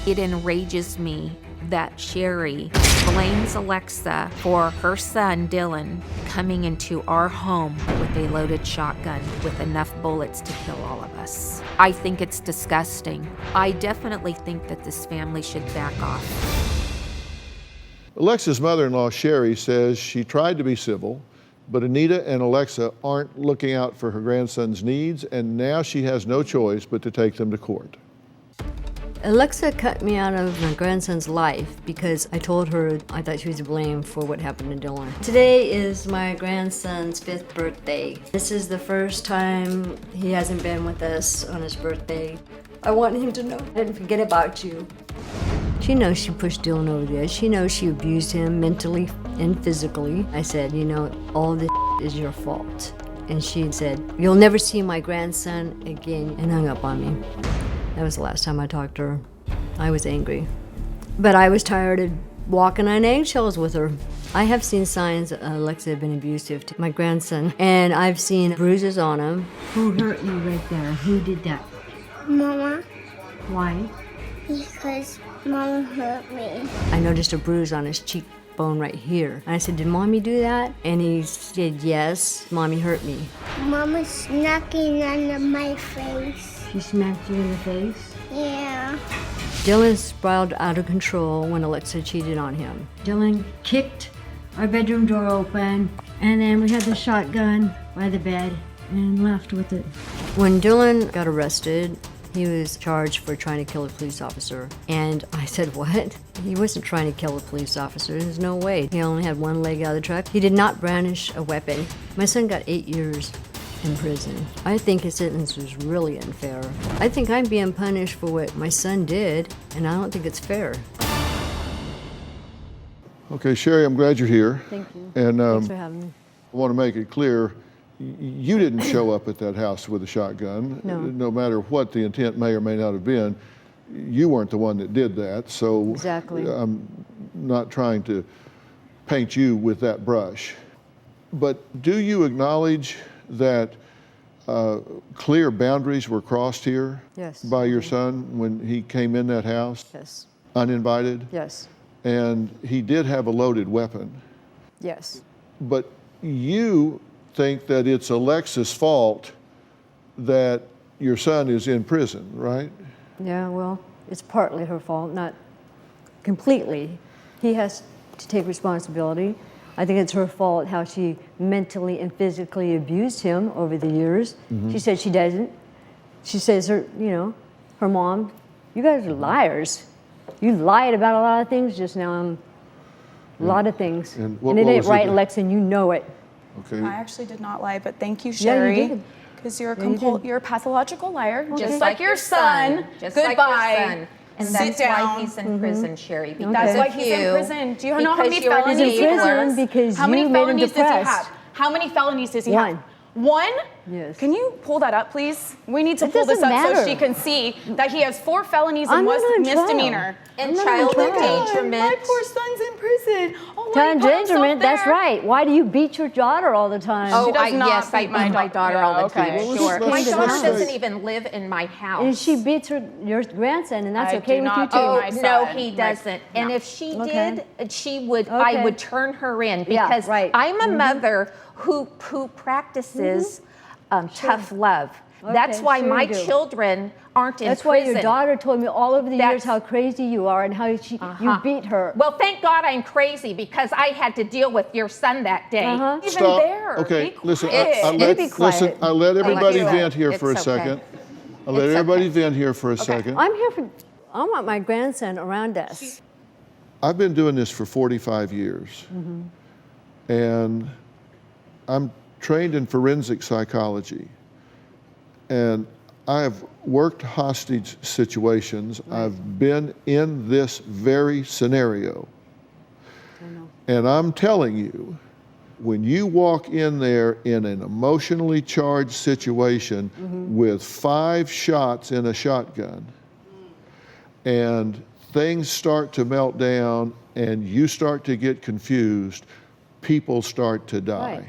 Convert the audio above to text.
It enrages me that Sherry blames Alexa for her son, Dylan, coming into our home with a loaded shotgun with enough bullets to kill all of us. I think it's disgusting. I definitely think that this family should back off. Alexa's mother-in-law, Sherry, says she tried to be civil, but Anita and Alexa aren't looking out for her grandson's needs, and now she has no choice but to take them to court. Alexa cut me out of my grandson's life because I told her I thought she was to blame for what happened to Dylan. Today is my grandson's 5th birthday. This is the first time he hasn't been with us on his birthday. I want him to know I didn't forget about you. She knows she pushed Dylan over the edge. She knows she abused him mentally and physically. I said, you know, all this is your fault. And she said, you'll never see my grandson again, and hung up on me. That was the last time I talked to her. I was angry. But I was tired of walking on eggshells with her. I have seen signs that Alexa had been abusive to my grandson, and I've seen bruises on him. Who hurt you right there? Who did that? Mama, Why? because Mama hurt me. I noticed a bruise on his cheekbone right here. And I said, did Mommy do that? And he said, yes, Mommy hurt me. Mama's snacking under my face. She smacked you in the face? Yeah. Dylan spiraled out of control when Alexa cheated on him. Dylan kicked our bedroom door open, and then we had the shotgun by the bed and left with it. When Dylan got arrested, he was charged for trying to kill a police officer. And I said, what? He wasn't trying to kill a police officer. There's no way. He only had one leg out of the truck. He did not brandish a weapon. My son got 8 years in prison. I think his sentence was really unfair. I think I'm being punished for what my son did, and I don't think it's fair. Okay, Sherry, I'm glad you're here. Thank you. And Thanks for having me. I want to make it clear, you didn't show up at that house with a shotgun. No. No matter what the intent may or may not have been, you weren't the one that did that. So Exactly. I'm not trying to paint you with that brush. But do you acknowledge that clear boundaries were crossed here Yes. by your son when he came in that house, Yes. uninvited? Yes. And he did have a loaded weapon. Yes. But you think that it's Alexa's fault that your son is in prison, right? Yeah, well, it's partly her fault, not completely. He has to take responsibility. I think it's her fault how she mentally and physically abused him over the years. She said she doesn't. She says her mom, you guys are liars. You lied about a lot of things just now, a lot of things. And And, what it ain't was it right, that- Lex, and you know it. Okay. I actually did not lie, but thank you, Yeah, you Sherry. did. Because you're Yeah, you did. you're a pathological liar, Okay. just like your son. Just Goodbye. like your son. And Sit that's down. why he's in prison, Sherry. Because That's Okay. why of he's you, in prison. Do you know how because many you're an felonies He's in he prison has? because How many you made him felonies does he depressed. have? How many felonies does he One. have? One? Yes. Can you pull that up, please? We need to It pull this doesn't up so matter. she can see that he has 4 felonies and I'm was not on trial. misdemeanor. and I'm not child on trial. endangerment. My poor son's in prison. Oh, why Child he put himself endangerment, that's there? right. Why do you beat your daughter all the time? Oh, She does not yes, I beat my beat my daughter. daughter all the Yeah, okay. time. Well, Sure. let's- My let's daughter say- doesn't even live in my house. And she beats your grandson, and that's I okay do with you not too. beat Oh my no, son. he My- doesn't. And no. if she Okay. did, she would. Okay. I would turn her in Yeah, because right. I'm a mother who practices tough love. That's Okay, why sure my you do. children aren't in That's why prison. your daughter told me all over the years That's- how crazy you are and how you beat her. Well, thank God I'm crazy because I had to deal with your son that day. Uh-huh. Even Stop. there. Okay, Be listen, quiet. be quiet. I let everybody you. vent here for a It's okay. second. I let It's everybody okay. vent here for a second. I'm here for, I want my grandson around us. I've been doing this for 45 years. And I'm trained in forensic psychology. And I have worked hostage situations. I've been in this very scenario. And I'm telling you, when you walk in there in an emotionally charged situation with 5 shots in a shotgun, and things start to melt down and you start to get confused, people start to die. Right.